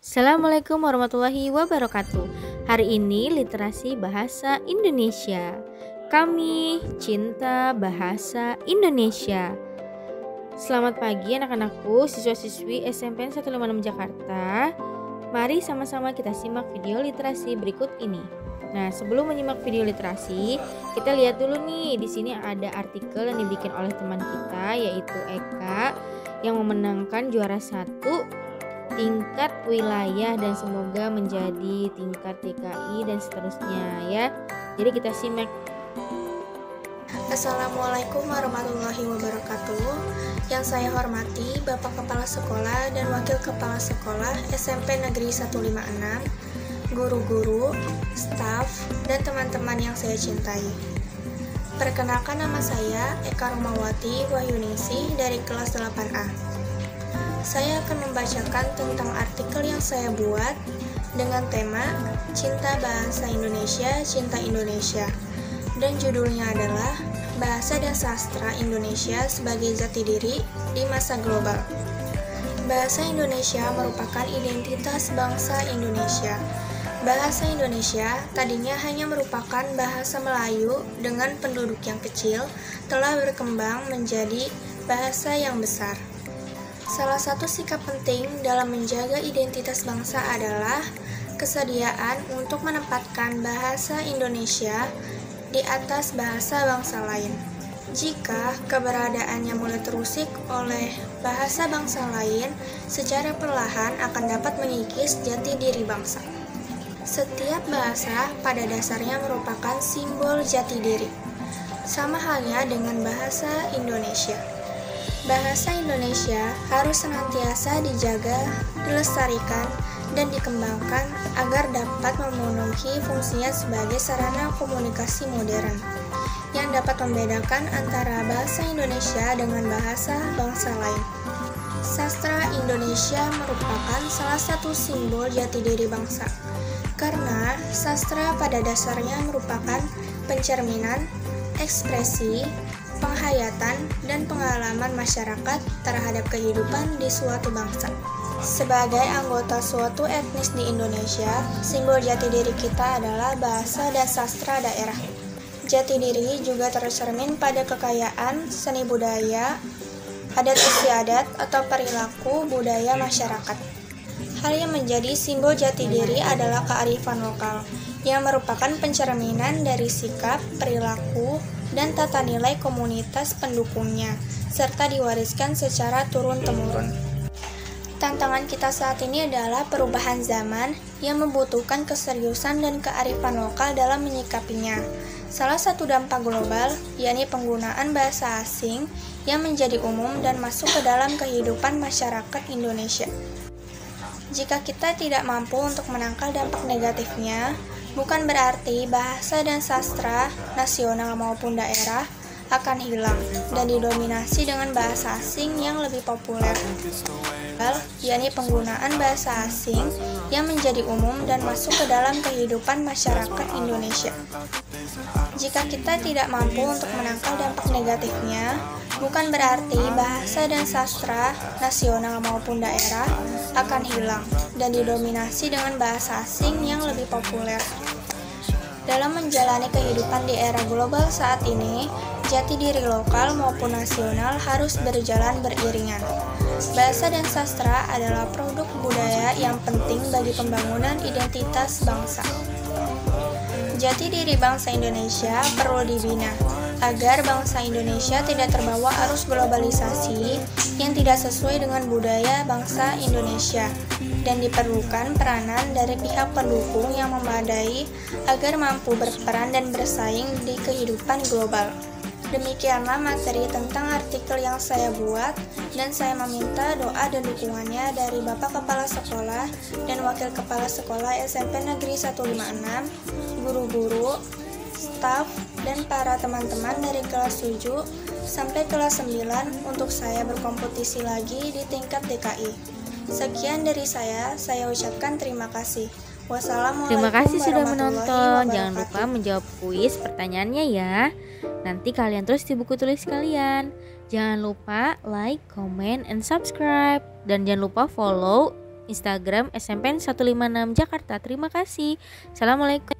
Assalamualaikum warahmatullahi wabarakatuh. Hari ini literasi bahasa Indonesia. Kami cinta bahasa Indonesia. Selamat pagi anak-anakku, siswa-siswi SMPN 156 Jakarta. Mari sama-sama kita simak video literasi berikut ini. Nah, sebelum menyimak video literasi, kita lihat dulu nih. Di sini ada artikel yang dibikin oleh teman kita, yaitu Eka, yang memenangkan juara 1 tingkat wilayah dan semoga menjadi tingkat DKI dan seterusnya ya. Jadi kita simak. Assalamualaikum warahmatullahi wabarakatuh. Yang saya hormati Bapak Kepala Sekolah dan Wakil Kepala Sekolah SMP Negeri 156, guru-guru, staf, dan teman-teman yang saya cintai. Perkenalkan, nama saya Eka Rumawati Wahyuningsih dari kelas 8A. Saya akan membacakan tentang artikel yang saya buat dengan tema Cinta Bahasa Indonesia, Cinta Indonesia. Dan judulnya adalah Bahasa dan Sastra Indonesia sebagai Jati Diri di Masa Global. Bahasa Indonesia merupakan identitas bangsa Indonesia. Bahasa Indonesia tadinya hanya merupakan bahasa Melayu dengan penduduk yang kecil, telah berkembang menjadi bahasa yang besar. Salah satu sikap penting dalam menjaga identitas bangsa adalah kesediaan untuk menempatkan bahasa Indonesia di atas bahasa bangsa lain. Jika keberadaannya mulai terusik oleh bahasa bangsa lain, secara perlahan akan dapat mengikis jati diri bangsa. Setiap bahasa pada dasarnya merupakan simbol jati diri. Sama halnya dengan bahasa Indonesia. Bahasa Indonesia harus senantiasa dijaga, dilestarikan, dan dikembangkan agar dapat memenuhi fungsinya sebagai sarana komunikasi modern yang dapat membedakan antara bahasa Indonesia dengan bahasa bangsa lain. Sastra Indonesia merupakan salah satu simbol jati diri bangsa, karena sastra pada dasarnya merupakan pencerminan, ekspresi, penghayatan, dan pengalaman masyarakat terhadap kehidupan di suatu bangsa. Sebagai anggota suatu etnis di Indonesia, simbol jati diri kita adalah bahasa dan sastra daerah. Jati diri juga tercermin pada kekayaan seni budaya, adat istiadat, atau perilaku budaya masyarakat. Hal yang menjadi simbol jati diri adalah kearifan lokal, yang merupakan pencerminan dari sikap, perilaku, dan tata nilai komunitas pendukungnya, serta diwariskan secara turun-temurun. Tantangan kita saat ini adalah perubahan zaman yang membutuhkan keseriusan dan kearifan lokal dalam menyikapinya. Salah satu dampak global, yakni penggunaan bahasa asing yang menjadi umum dan masuk ke dalam kehidupan masyarakat Indonesia. Jika kita tidak mampu untuk menangkal dampak negatifnya, bukan berarti bahasa dan sastra nasional maupun daerah akan hilang dan didominasi dengan bahasa asing yang lebih populer, yakni penggunaan bahasa asing yang menjadi umum dan masuk ke dalam kehidupan masyarakat Indonesia. Jika kita tidak mampu untuk menangkal dampak negatifnya, bukan berarti bahasa dan sastra nasional maupun daerah akan hilang dan didominasi dengan bahasa asing yang lebih populer. Dalam menjalani kehidupan di era global saat ini, jati diri lokal maupun nasional harus berjalan beriringan. Bahasa dan sastra adalah produk budaya yang penting bagi pembangunan identitas bangsa. Jati diri bangsa Indonesia perlu dibina, agar bangsa Indonesia tidak terbawa arus globalisasi yang tidak sesuai dengan budaya bangsa Indonesia, dan diperlukan peranan dari pihak pendukung yang memadai agar mampu berperan dan bersaing di kehidupan global. Demikianlah materi tentang artikel yang saya buat, dan saya meminta doa dan dukungannya dari Bapak Kepala Sekolah dan Wakil Kepala Sekolah SMP Negeri 156, guru-guru, staf, dan para teman-teman dari kelas 7 sampai kelas 9 untuk saya berkompetisi lagi di tingkat DKI. Sekian dari saya ucapkan terima kasih. Wassalamualaikum Terima kasih sudah warahmatullahi menonton. wabarakatuh. Jangan lupa menjawab kuis pertanyaannya ya. Nanti kalian tulis di buku tulis kalian. Jangan lupa like, comment, and subscribe. Dan jangan lupa follow Instagram SMPN 156 Jakarta. Terima kasih. Assalamualaikum.